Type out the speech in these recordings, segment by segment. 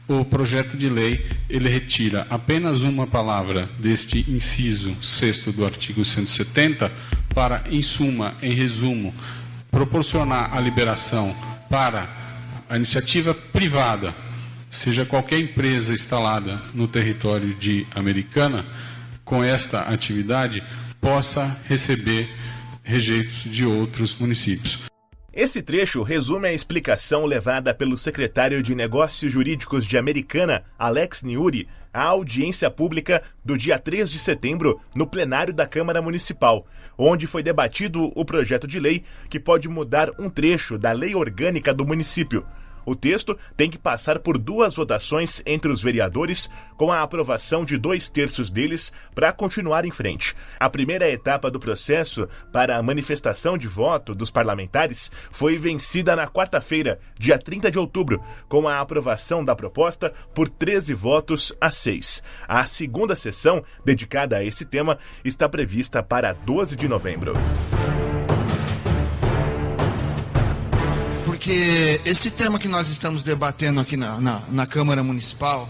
o projeto de lei ele retira apenas uma palavra deste inciso 6º do artigo 170 para, em suma, em resumo, proporcionar a liberação para a iniciativa privada, seja qualquer empresa instalada no território de Americana, com esta atividade, possa receber rejeitos de outros municípios. Esse trecho resume a explicação levada pelo secretário de Negócios Jurídicos de Americana, Alex Niuri, à audiência pública do dia 3 de setembro no plenário da Câmara Municipal, onde foi debatido o projeto de lei que pode mudar um trecho da lei orgânica do município. O texto tem que passar por 2 votações entre os vereadores, com a aprovação de 2/3 deles para continuar em frente. A primeira etapa do processo para a manifestação de voto dos parlamentares foi vencida na quarta-feira, dia 30 de outubro, com a aprovação da proposta por 13 votos a 6. A segunda sessão, dedicada a esse tema, está prevista para 12 de novembro. Porque esse tema que nós estamos debatendo aqui na Câmara Municipal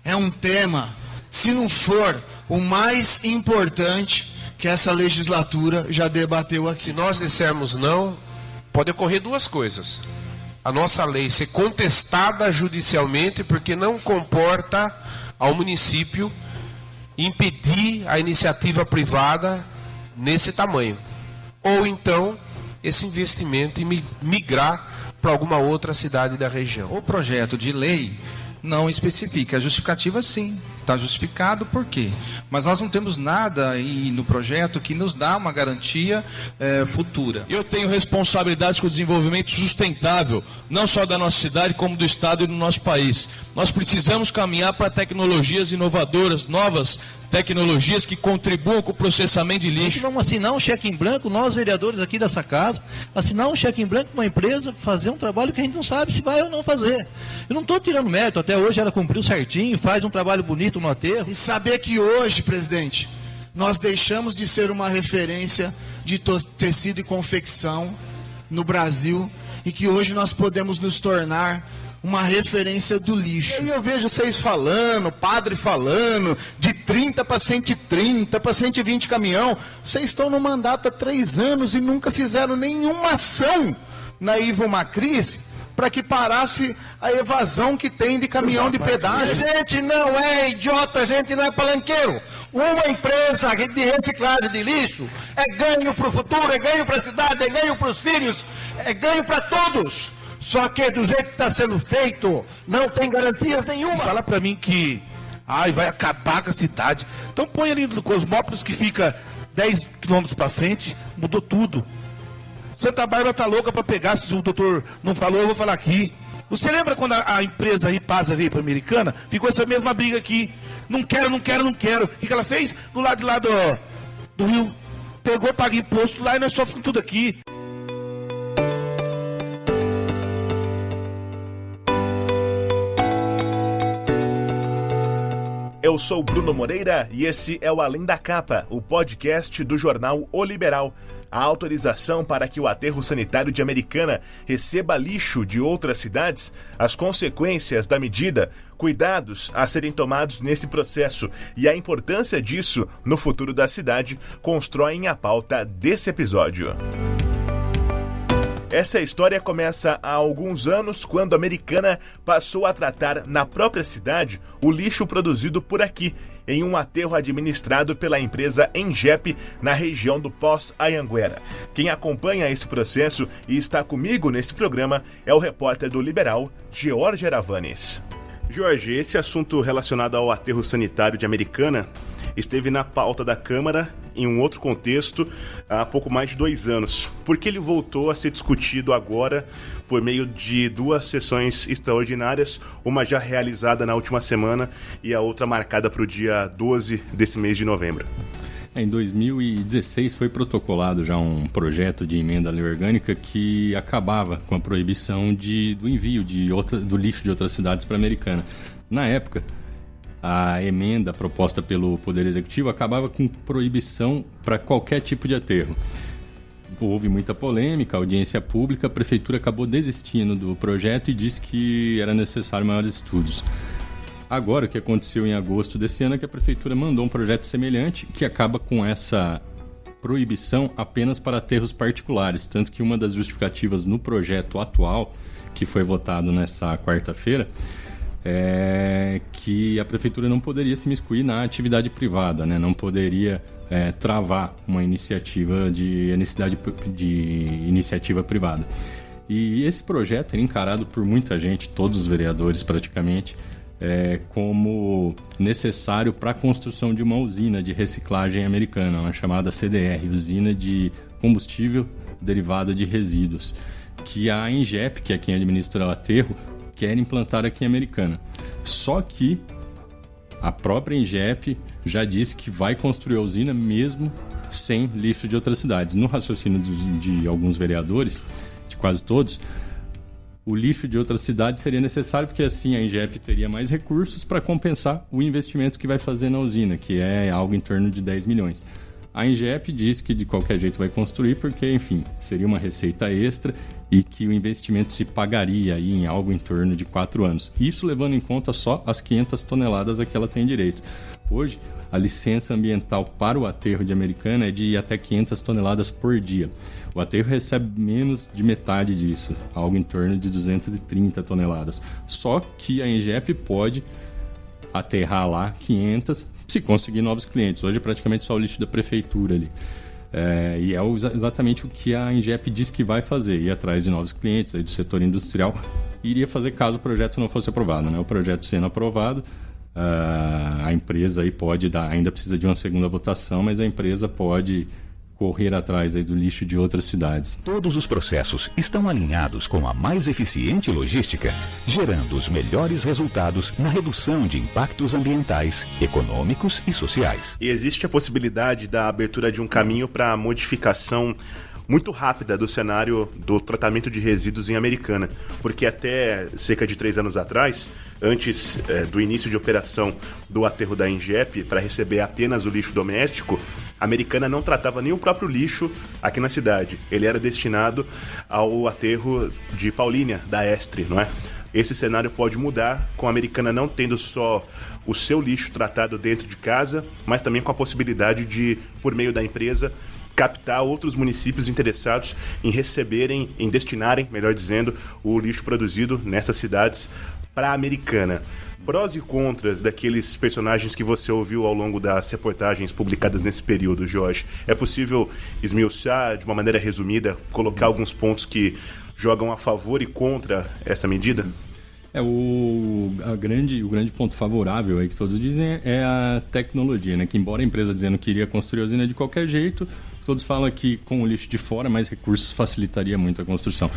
é um tema, se não for o mais importante que essa legislatura já debateu aqui. Se nós dissermos não, pode ocorrer 2 coisas. A nossa lei ser contestada judicialmente porque não comporta ao município impedir a iniciativa privada nesse tamanho. Ou então esse investimento e migrar para alguma outra cidade da região. O projeto de lei não especifica. A justificativa, sim, está justificado por quê? Mas nós não temos nada aí no projeto que nos dá uma garantia futura. Eu tenho responsabilidades com o desenvolvimento sustentável, não só da nossa cidade, como do Estado e do nosso país. Nós precisamos caminhar para tecnologias inovadoras, novas tecnologias que contribuam com o processamento de lixo. Vamos assinar um cheque em branco, nós vereadores aqui dessa casa, assinar um cheque em branco para uma empresa, fazer um trabalho que a gente não sabe se vai ou não fazer. Eu não estou tirando mérito, até hoje ela cumpriu certinho, faz um trabalho bonito no aterro. E saber que hoje, presidente, nós deixamos de ser uma referência de tecido e confecção no Brasil e que hoje nós podemos nos tornar uma referência do lixo. Eu vejo vocês falando, padre falando, de 30 para 130, para 120 caminhão. Vocês estão no mandato há 3 anos e nunca fizeram nenhuma ação na Ivo Macris para que parasse a evasão que tem de caminhão de pedágio. A gente não é idiota, a gente não é palanqueiro. Uma empresa de reciclagem de lixo é ganho para o futuro, é ganho para a cidade, é ganho para os filhos, é ganho para todos. Só que do jeito que está sendo feito, não tem garantias nenhuma. Fala para mim que vai acabar com a cidade. Então põe ali no Cosmópolis que fica 10 quilômetros para frente, mudou tudo. Santa Bárbara tá louca para pegar, se o doutor não falou, eu vou falar aqui. Você lembra quando a empresa Ripasa veio para a Americana? Ficou essa mesma briga aqui. Não quero, não quero, não quero. O que ela fez? Do lado de lá do rio. Pegou, paga imposto lá e nós sofremos tudo aqui. Eu sou Bruno Moreira e esse é o Além da Capa, o podcast do jornal O Liberal. A autorização para que o aterro sanitário de Americana receba lixo de outras cidades, as consequências da medida, cuidados a serem tomados nesse processo e a importância disso no futuro da cidade constroem a pauta desse episódio. Essa história começa há alguns anos, quando a Americana passou a tratar na própria cidade o lixo produzido por aqui, em um aterro administrado pela empresa Engep, na região do Pós-Anhanguera. Quem acompanha esse processo e está comigo nesse programa é o repórter do Liberal, George Aravanes. Jorge, esse assunto relacionado ao aterro sanitário de Americana esteve na pauta da Câmara em um outro contexto há pouco mais de 2 anos. Por que ele voltou a ser discutido agora por meio de 2 sessões extraordinárias, uma já realizada na última semana e a outra marcada para o dia 12 desse mês de novembro? Em 2016 foi protocolado já um projeto de emenda à lei orgânica que acabava com a proibição do envio do lixo de outras cidades para a Americana. Na época, a emenda proposta pelo Poder Executivo acabava com proibição para qualquer tipo de aterro. houve muita polêmica, audiência pública, a prefeitura acabou desistindo do projeto e disse que era necessário maiores estudos. Agora, o que aconteceu em agosto desse ano é que a prefeitura mandou um projeto semelhante que acaba com essa proibição apenas para aterros particulares, tanto que uma das justificativas no projeto atual, que foi votado nessa quarta-feira, é que a prefeitura não poderia se miscuir na atividade privada, né? Não poderia travar uma iniciativa de iniciativa privada. E esse projeto é encarado por muita gente, todos os vereadores praticamente, como necessário para a construção de uma usina de reciclagem americana, uma chamada CDR, Usina de Combustível Derivado de Resíduos, que a Ingep, que é quem administra o aterro, quer implantar aqui em Americana. Só que a própria Ingep já disse que vai construir a usina mesmo sem lixo de outras cidades. No raciocínio de alguns vereadores, de quase todos, o lixo de outras cidades seria necessário porque assim a Ingep teria mais recursos para compensar o investimento que vai fazer na usina, que é algo em torno de 10 milhões. A Ingep diz que de qualquer jeito vai construir porque, enfim, seria uma receita extra e que o investimento se pagaria aí em algo em torno de 4 anos. Isso levando em conta só as 500 toneladas a que ela tem direito. Hoje, a licença ambiental para o aterro de Americana é de até 500 toneladas por dia. O aterro recebe menos de metade disso, algo em torno de 230 toneladas. Só que a Ingep pode aterrar lá 500 se conseguir novos clientes. Hoje é praticamente só o lixo da prefeitura ali. E é exatamente o que a Ingep diz que vai fazer, ir atrás de novos clientes aí do setor industrial. Iria fazer caso o projeto não fosse aprovado, né? O projeto sendo aprovado, a empresa aí pode dar, ainda precisa de uma segunda votação, mas a empresa pode correr atrás aí do lixo de outras cidades. Todos os processos estão alinhados com a mais eficiente logística, gerando os melhores resultados na redução de impactos ambientais, econômicos e sociais. E existe a possibilidade da abertura de um caminho para a modificação muito rápida do cenário do tratamento de resíduos em Americana, porque até cerca de 3 anos atrás, antes do início de operação do aterro da Ingep para receber apenas o lixo doméstico, a Americana não tratava nem o próprio lixo aqui na cidade. Ele era destinado ao aterro de Paulínia, da Estre, não é? Esse cenário pode mudar com a Americana não tendo só o seu lixo tratado dentro de casa, mas também com a possibilidade de, por meio da empresa, captar outros municípios interessados em receberem, em destinarem, melhor dizendo, o lixo produzido nessas cidades para a Americana. Prós e contras daqueles personagens que você ouviu ao longo das reportagens publicadas nesse período, Jorge. É possível esmiuçar de uma maneira resumida, colocar alguns pontos que jogam a favor e contra essa medida? O grande ponto favorável aí que todos dizem é a tecnologia, né? Que embora a empresa dizendo que iria construir a usina de qualquer jeito, todos falam que com o lixo de fora mais recursos facilitaria muito a construção.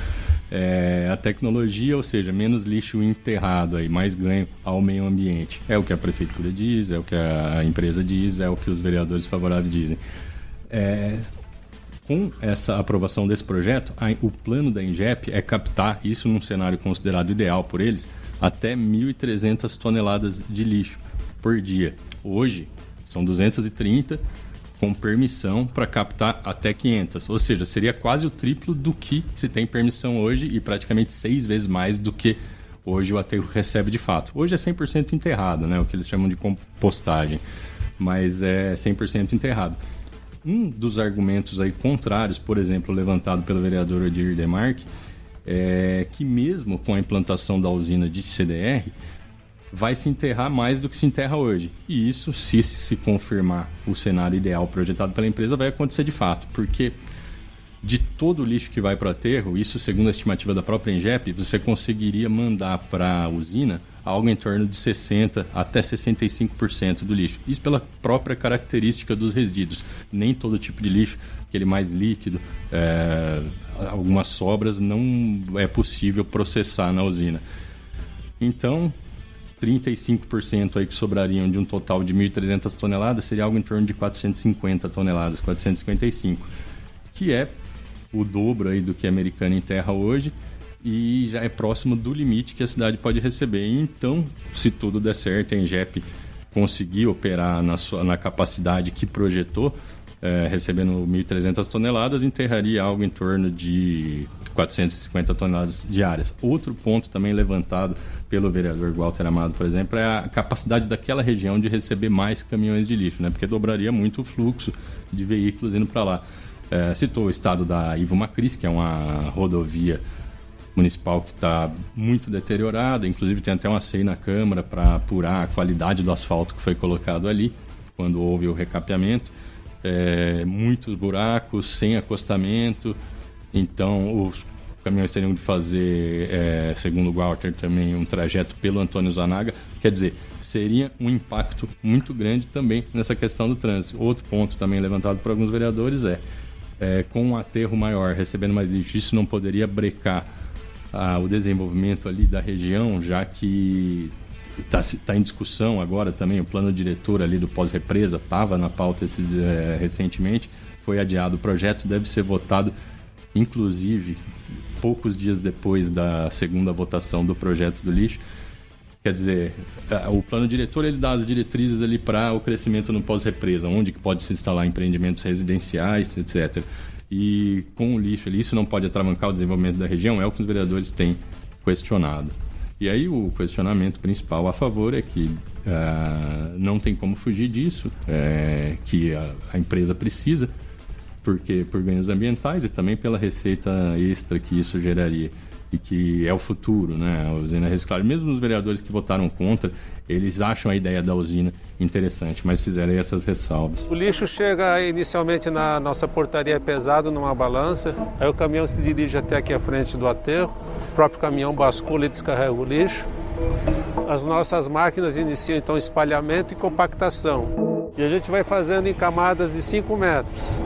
A tecnologia, ou seja, menos lixo enterrado, aí, mais ganho ao meio ambiente. É o que a prefeitura diz, é o que a empresa diz, é o que os vereadores favoráveis dizem. Com essa aprovação desse projeto, o plano da Ingep é captar, isso num cenário considerado ideal por eles, até 1.300 toneladas de lixo por dia. Hoje, são 230, com permissão para captar até 500. Ou seja, seria quase o triplo do que se tem permissão hoje e praticamente 6 vezes mais do que hoje o aterro recebe de fato. Hoje é 100% enterrado, né? O que eles chamam de compostagem, mas é 100% enterrado. Um dos argumentos aí contrários, por exemplo, levantado pelo vereador Odir Demarque, é que mesmo com a implantação da usina de CDR, vai se enterrar mais do que se enterra hoje. E isso, se confirmar o cenário ideal projetado pela empresa, vai acontecer de fato, porque de todo o lixo que vai para o aterro, isso segundo a estimativa da própria Ingep, você conseguiria mandar para a usina algo em torno de 60% até 65% do lixo. Isso pela própria característica dos resíduos. Nem todo tipo de lixo, aquele mais líquido, algumas sobras, não é possível processar na usina. Então, 35% aí que sobrariam de um total de 1.300 toneladas seria algo em torno de 450 toneladas, 455, que é o dobro aí do que a Americana enterra hoje e já é próximo do limite que a cidade pode receber. Então, se tudo der certo, a Ingep conseguir operar na capacidade que projetou, recebendo 1.300 toneladas, enterraria algo em torno de 450 toneladas diárias. Outro ponto também levantado pelo vereador Walter Amado, por exemplo, é a capacidade daquela região de receber mais caminhões de lixo, né? Porque dobraria muito o fluxo de veículos indo para lá. Citou o estado da Ivo Macris, que é uma rodovia municipal que está muito deteriorada, inclusive tem até uma CEI na Câmara para apurar a qualidade do asfalto que foi colocado ali, quando houve o recapeamento. Muitos buracos, sem acostamento, então os caminhões teriam de fazer, segundo o Walter também, um trajeto pelo Antônio Zanaga. Quer dizer, seria um impacto muito grande também nessa questão do trânsito. Outro ponto também levantado por alguns vereadores com um aterro maior, recebendo mais lixo, isso não poderia brecar o desenvolvimento ali da região, já que está em discussão agora também o plano diretor ali do pós-represa, estava na pauta recentemente, foi adiado o projeto, deve ser votado inclusive poucos dias depois da segunda votação do projeto do lixo. Quer dizer, o plano diretor ele dá as diretrizes ali para o crescimento no pós-represa, onde que pode se instalar empreendimentos residenciais, etc. E com o lixo ali, isso não pode atravancar o desenvolvimento da região, é o que os vereadores têm questionado. E aí o questionamento principal a favor é que não tem como fugir disso, que a empresa precisa, porque por ganhos ambientais e também pela receita extra que isso geraria, e que é o futuro, né? A usina reciclável. Mesmo os vereadores que votaram contra, eles acham a ideia da usina interessante, mas fizeram essas ressalvas. O lixo chega inicialmente na nossa portaria pesado, numa balança, aí o caminhão se dirige até aqui à frente do aterro, o próprio caminhão bascula e descarrega o lixo. As nossas máquinas iniciam então espalhamento e compactação. E a gente vai fazendo em camadas de 5 metros.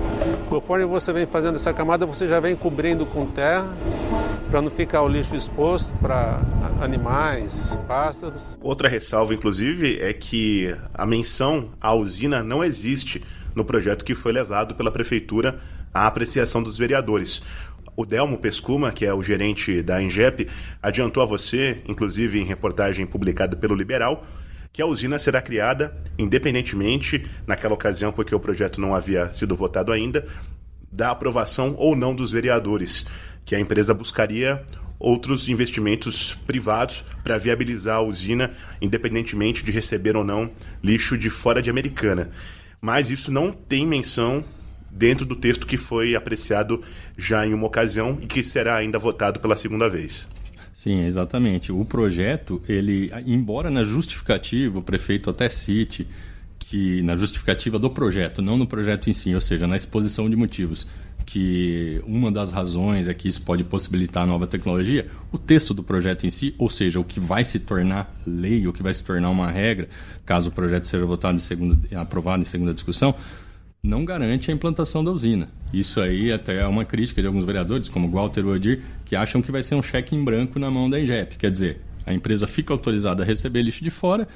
Conforme você vem fazendo essa camada, você já vem cobrindo com terra, para não ficar o lixo exposto para animais, pássaros. Outra ressalva, inclusive, é que a menção à usina não existe no projeto que foi levado pela Prefeitura à apreciação dos vereadores. O Delmo Pescuma, que é o gerente da Ingep, adiantou a você, inclusive em reportagem publicada pelo Liberal, que a usina será criada independentemente, naquela ocasião, porque o projeto não havia sido votado ainda, da aprovação ou não dos vereadores, que a empresa buscaria outros investimentos privados para viabilizar a usina, independentemente de receber ou não lixo de fora de Americana. Mas isso não tem menção dentro do texto que foi apreciado já em uma ocasião e que será ainda votado pela segunda vez. Sim, exatamente. O projeto, ele, embora na justificativa o prefeito até cite que na justificativa do projeto, não no projeto em si, ou seja, na exposição de motivos, que uma das razões é que isso pode possibilitar a nova tecnologia, o texto do projeto em si, ou seja, o que vai se tornar lei, o que vai se tornar uma regra, caso o projeto seja votado aprovado em segunda discussão, não garante a implantação da usina. Isso aí até é uma crítica de alguns vereadores, como Walter Odir, que acham que vai ser um cheque em branco na mão da Ingep. Quer dizer, a empresa fica autorizada a receber lixo de fora,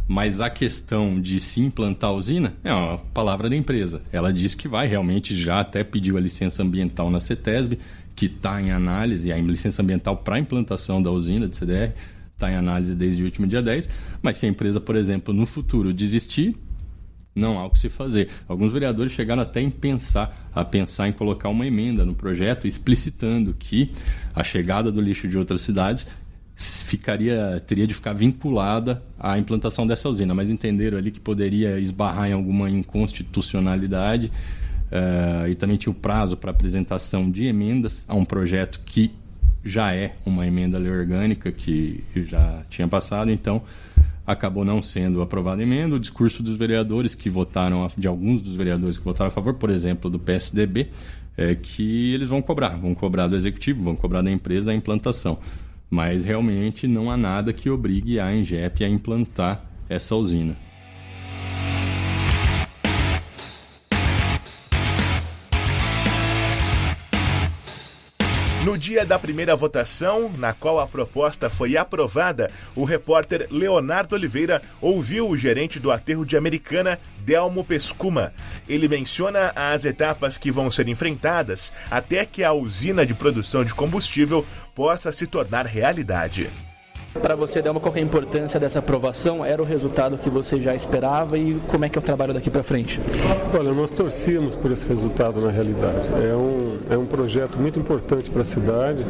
mas a questão de se implantar a usina é uma palavra da empresa. Ela diz que vai, realmente já até pediu a licença ambiental na CETESB, que está em análise, a licença ambiental para a implantação da usina de CDR está em análise desde o último dia 10, mas se a empresa, por exemplo, no futuro desistir, não há o que se fazer. Alguns vereadores chegaram até a pensar em colocar uma emenda no projeto explicitando que a chegada do lixo de outras cidades teria de ficar vinculada à implantação dessa usina, mas entenderam ali que poderia esbarrar em alguma inconstitucionalidade e também tinha o prazo para apresentação de emendas a um projeto que já é uma emenda à lei orgânica que já tinha passado, então acabou não sendo aprovada a emenda. O discurso dos vereadores que votaram, de alguns dos vereadores que votaram a favor, por exemplo, do PSDB, é que eles vão cobrar do executivo, vão cobrar da empresa a implantação. Mas realmente não há nada que obrigue a Ingep a implantar essa usina. No dia da primeira votação, na qual a proposta foi aprovada, o repórter Leonardo Oliveira ouviu o gerente do aterro de Americana, Delmo Pescuma. Ele menciona as etapas que vão ser enfrentadas até que a usina de produção de combustível possa se tornar realidade. Para você, Delmo, qual que é a importância dessa aprovação? Era o resultado que você já esperava e como é que é o trabalho daqui para frente? Olha, nós torcíamos por esse resultado na realidade. É um projeto muito importante para a cidade.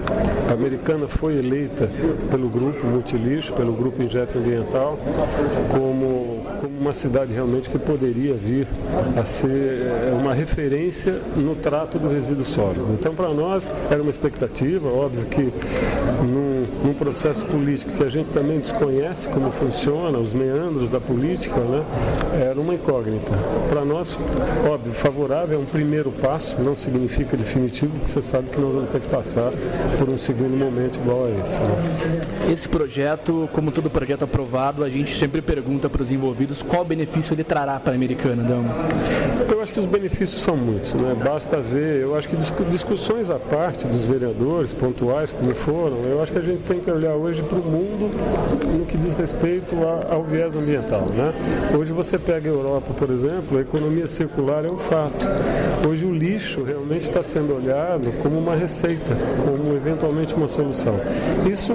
A Americana foi eleita pelo grupo Multilixo, pelo grupo Injet Ambiental, como uma cidade realmente que poderia vir a ser uma referência no trato do resíduo sólido. Então, para nós, era uma expectativa, óbvio que num processo político que a gente também desconhece como funciona, os meandros da política, né, era uma incógnita. Para nós, óbvio, favorável é um primeiro passo, não significa definitivo, porque você sabe que nós vamos ter que passar por um segundo momento igual a esse. Né? Esse projeto, como todo projeto aprovado, a gente sempre pergunta para os envolvidos qual benefício ele trará para a Americana, Delmo? Eu acho que os benefícios são muitos, né? Basta ver, eu acho que discussões à parte dos vereadores, pontuais como foram, eu acho que a gente tem que olhar hoje para o mundo no que diz respeito ao viés ambiental, né? Hoje você pega a Europa, por exemplo, a economia circular é um fato. Hoje o lixo realmente está sendo olhado como uma receita, como eventualmente uma solução. Isso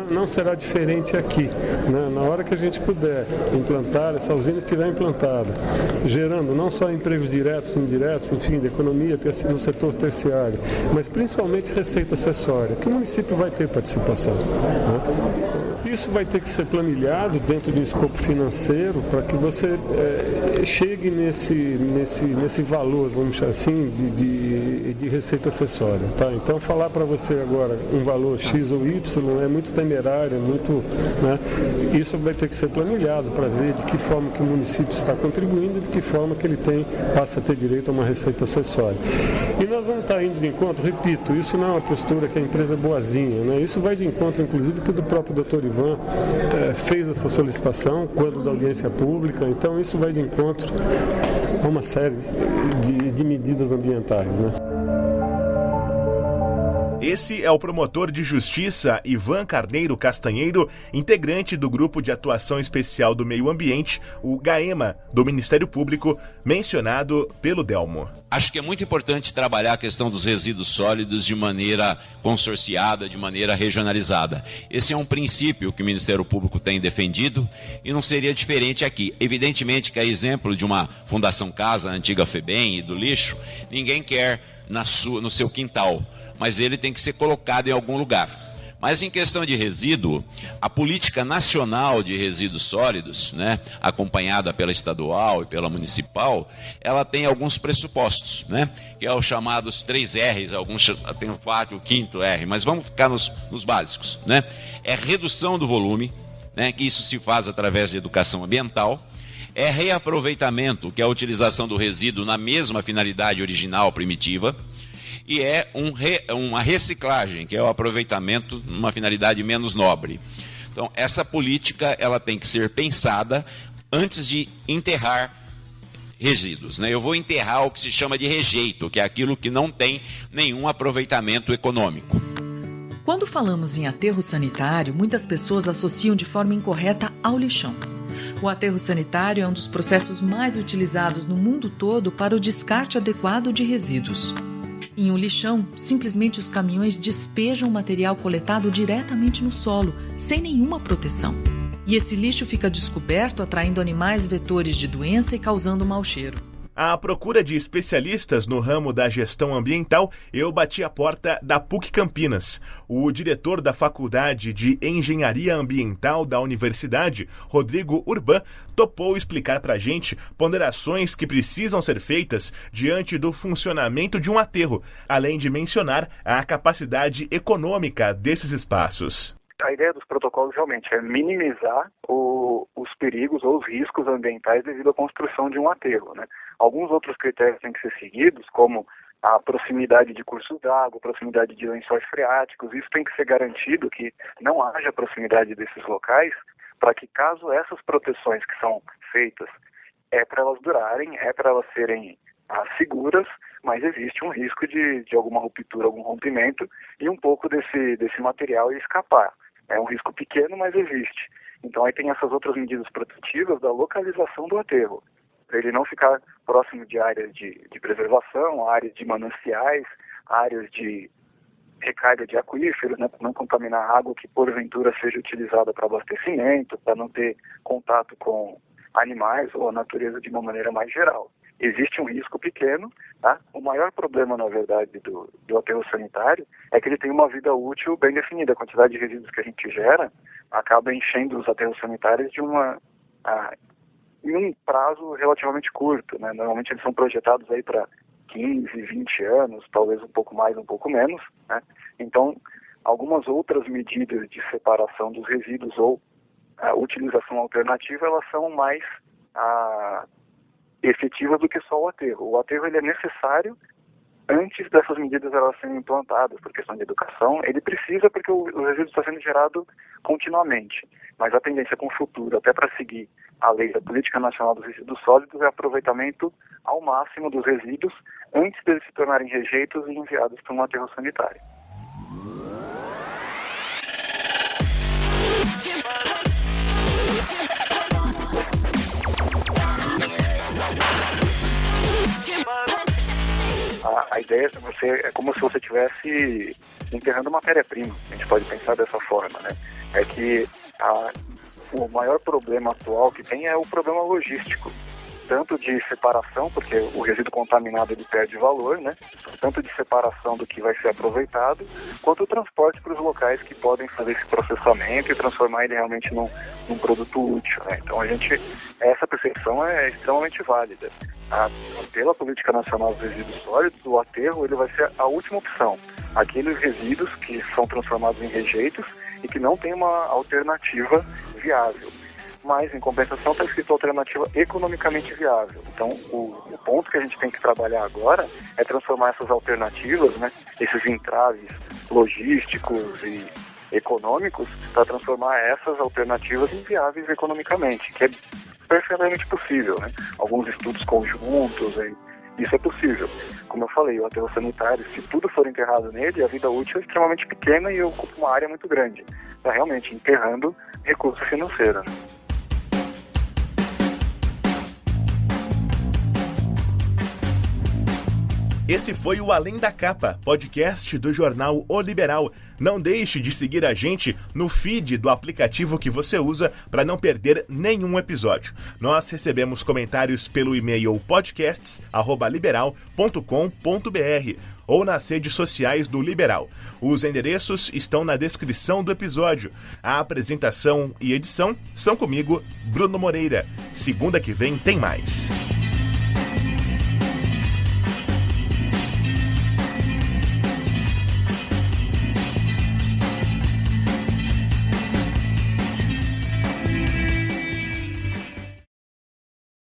não será diferente aqui, né? Na hora que a gente puder implantar, essa usina estiver implantada, gerando não só empregos diretos e indiretos, enfim, da economia no setor terciário, mas principalmente receita acessória, que o município vai ter participação, né? Isso vai ter que ser planilhado dentro de um escopo financeiro para que você chegue nesse valor, vamos chamar assim, de receita acessória. Tá? Então, falar para você agora um valor X ou Y é muito temerário, né? Isso vai ter que ser planilhado para ver de que forma que o município está contribuindo e de que forma que ele passa a ter direito a uma receita acessória. E nós vamos estar indo de encontro, repito, isso não é uma postura que a empresa é boazinha, né? Isso vai de encontro, inclusive, que do próprio Dr. Ivan fez essa solicitação quando da audiência pública, então isso vai de encontro a uma série de medidas ambientais, né? Esse é o promotor de justiça Ivan Carneiro Castanheiro, integrante do Grupo de Atuação Especial do Meio Ambiente, o GAEMA, do Ministério Público, mencionado pelo Delmo. Acho que é muito importante trabalhar a questão dos resíduos sólidos de maneira consorciada, de maneira regionalizada. Esse é um princípio que o Ministério Público tem defendido e não seria diferente aqui. Evidentemente que, a exemplo de uma Fundação Casa, a antiga FEBEM e do lixo, ninguém quer no seu quintal, mas ele tem que ser colocado em algum lugar. Mas em questão de resíduo, a política nacional de resíduos sólidos, né, acompanhada pela estadual e pela municipal, ela tem alguns pressupostos, né, que é os chamados 3 R's, alguns tem o 4, o 5º R, mas vamos ficar nos básicos, né? É redução do volume, né, que isso se faz através de educação ambiental. É reaproveitamento, que é a utilização do resíduo na mesma finalidade original primitiva. E é uma reciclagem, que é o aproveitamento numa finalidade menos nobre. Então, essa política ela tem que ser pensada antes de enterrar resíduos, né? Eu vou enterrar o que se chama de rejeito, que é aquilo que não tem nenhum aproveitamento econômico. Quando falamos em aterro sanitário, muitas pessoas associam de forma incorreta ao lixão. O aterro sanitário é um dos processos mais utilizados no mundo todo para o descarte adequado de resíduos. Em um lixão, simplesmente os caminhões despejam o material coletado diretamente no solo, sem nenhuma proteção. E esse lixo fica descoberto, atraindo animais vetores de doença e causando mau cheiro. À procura de especialistas no ramo da gestão ambiental, eu bati a porta da PUC Campinas. O diretor da Faculdade de Engenharia Ambiental da Universidade, Rodrigo Urban, topou explicar para a gente ponderações que precisam ser feitas diante do funcionamento de um aterro, além de mencionar a capacidade econômica desses espaços. A ideia dos protocolos realmente é minimizar os perigos ou os riscos ambientais devido à construção de um aterro, né? Alguns outros critérios têm que ser seguidos, como a proximidade de cursos d'água, proximidade de lençóis freáticos. Isso tem que ser garantido, que não haja proximidade desses locais, para que caso essas proteções que são feitas, é para elas durarem, é para elas serem seguras, mas existe um risco de alguma ruptura, algum rompimento, e um pouco desse material escapar. É um risco pequeno, mas existe. Então aí tem essas outras medidas protetivas da localização do aterro, para ele não ficar próximo de áreas de preservação, áreas de mananciais, áreas de recarga de aquíferos, né, para não contaminar a água que porventura seja utilizada para abastecimento, para não ter contato com animais ou a natureza de uma maneira mais geral. Existe um risco pequeno, tá? O maior problema, na verdade, do aterro sanitário é que ele tem uma vida útil bem definida. A quantidade de resíduos que a gente gera acaba enchendo os aterros sanitários em um prazo relativamente curto, né? Normalmente eles são projetados aí para 15, 20 anos, talvez um pouco mais, um pouco menos, né? Então, algumas outras medidas de separação dos resíduos ou a utilização alternativa, elas são mais efetivas do que só o aterro. O aterro ele é necessário antes dessas medidas elas serem implantadas, por questão de educação. Ele precisa porque o resíduo está sendo gerado continuamente. Mas a tendência com o futuro, até para seguir a lei da Política Nacional dos Resíduos Sólidos, é aproveitamento ao máximo dos resíduos antes deles se tornarem rejeitos e enviados para um aterro sanitário. A ideia é como se você estivesse enterrando matéria-prima. A gente pode pensar dessa forma, né? É que o maior problema atual que tem é o problema logístico. Tanto de separação, porque o resíduo contaminado ele perde valor, né? Tanto de separação do que vai ser aproveitado, quanto o transporte para os locais que podem fazer esse processamento e transformar ele realmente num produto útil, né? Então essa percepção é extremamente válida. Pela Política Nacional dos Resíduos Sólidos, o aterro ele vai ser a última opção. Aqueles resíduos que são transformados em rejeitos e que não tem uma alternativa viável. Mas, em compensação, está escrito alternativa economicamente viável. Então, o ponto que a gente tem que trabalhar agora é transformar essas alternativas, né, esses entraves logísticos e econômicos, para transformar essas alternativas em viáveis economicamente, que é perfeitamente possível, né? Alguns estudos conjuntos, isso é possível. Como eu falei, o aterro sanitário, se tudo for enterrado nele, a vida útil é extremamente pequena e ocupa uma área muito grande. Está realmente enterrando recurso financeiro, né? Esse foi o Além da Capa, podcast do jornal O Liberal. Não deixe de seguir a gente no feed do aplicativo que você usa para não perder nenhum episódio. Nós recebemos comentários pelo e-mail podcasts@liberal.com.br ou nas redes sociais do Liberal. Os endereços estão na descrição do episódio. A apresentação e edição são comigo, Bruno Moreira. Segunda que vem tem mais.